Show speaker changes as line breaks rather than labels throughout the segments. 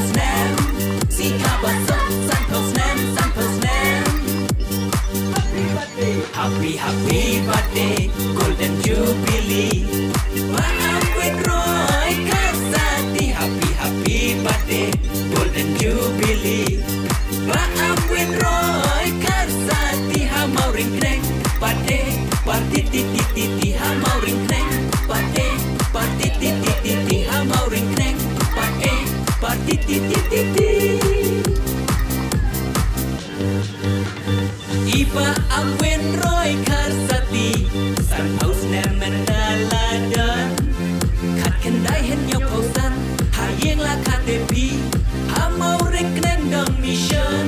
Snem. Si kabasok, Santo Snem, Santo Snem. Happy, happy birthday, Golden Jubilee. Maaf Roy Karsati. Happy, happy birthday, Golden Jubilee. Maaf Roy Karsati. Hamau ringkreng, pade, parti titi titi. Hamau ringkreng, pade, parti titi titi. Hamau ringkreng, pade, parti titi titi. Iba Amwen Roy Karsati. Santo Snem Mendaladan. Kat kendai hen nyok pausan. Hayeng la KTP. Hamau ringkreng dong mission.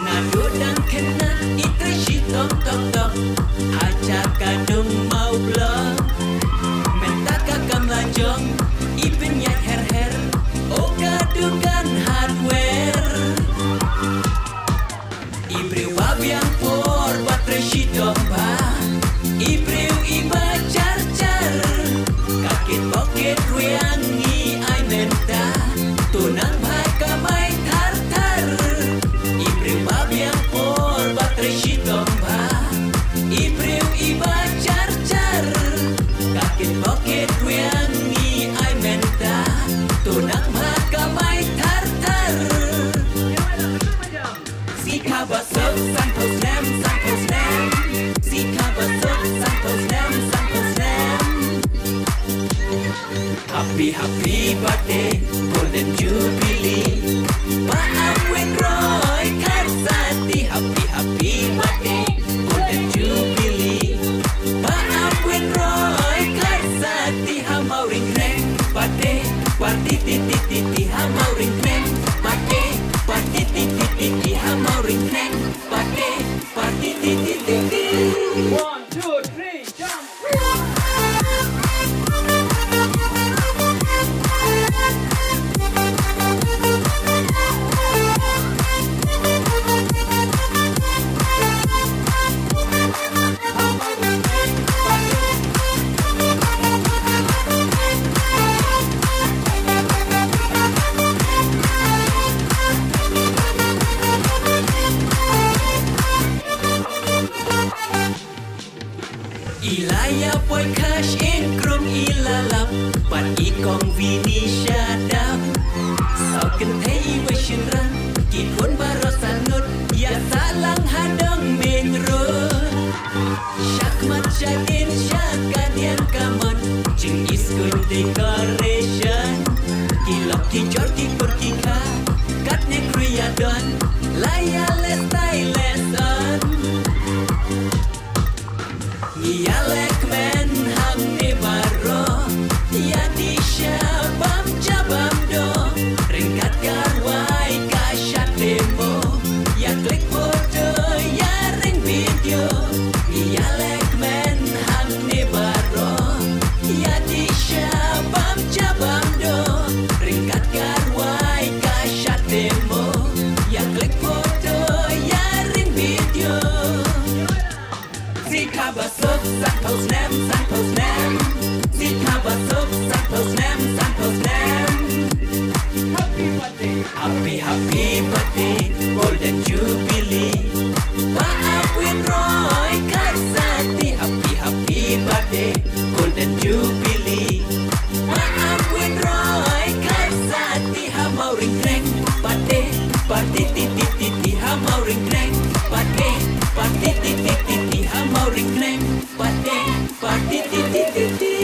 Nado dan kena itra shi tok tok tok. Haja kadung mau blog. Menta kakam lanjong. Ipin yak her her. O kadukan hardware. Ibriu babiang por baterai shi domba. Ibriu iba car car. Kakit poket ruyangi ai menta. Tunang bhai kamai thar thar. Ibriu babiang por baterai shi domba. Ibriu iba car car. Kakit poket ruyangi ai menta. Tunang bhai kamai thar thar. Si kabasok, Santo Snem, Santo Snem. Si kabasok, Santo Snem, Santo Snem. Happy, happy birthday, Golden Jubilee. Maaf Roy Karsati. Happy, happy birthday, Golden Jubilee. Maaf Roy Karsati. Hamau ringkreng, pade, parti titi titi. Hamau ringkreng, pade, parti titi titi. Hamau ringkreng, pade, parti titi titi. 1, 2, 3, jump! Ilaya boy cash in krum ilalap. Pat ikong vini syadap. Sau kentai weshin ran. Kikun barosan nut. Ya salang hadong main road. Syakmat syadin syakadian kamon. Jing iskun decoration. Kilok kijor kipur kika. Katne kruyadon. Laya lestai leson. Yalek men ham ne baro. Ya di syabam jabam do. Ringkat karwai kasyat demo. Ya klik foto ya ring video. Yalek men ham ne baro. Ya di syabam jabam do. Ringkat karwai kasyat demo. Ya klik foto ya ring video. Si kabasok, Santo Snem, Santo Snem. Si kabasok, Santo Snem, Santo Snem. Happy birthday, happy, happy birthday, Golden Jubilee. Maaf Roy Karsati. Happy, happy birthday, Golden Jubilee. Maaf Roy Karsati. Hamau ringkreng, pade, parti titi titi. Hamau ringkreng, pade, parti titi titi. Hamau ringkreng, pade, parti titi titi.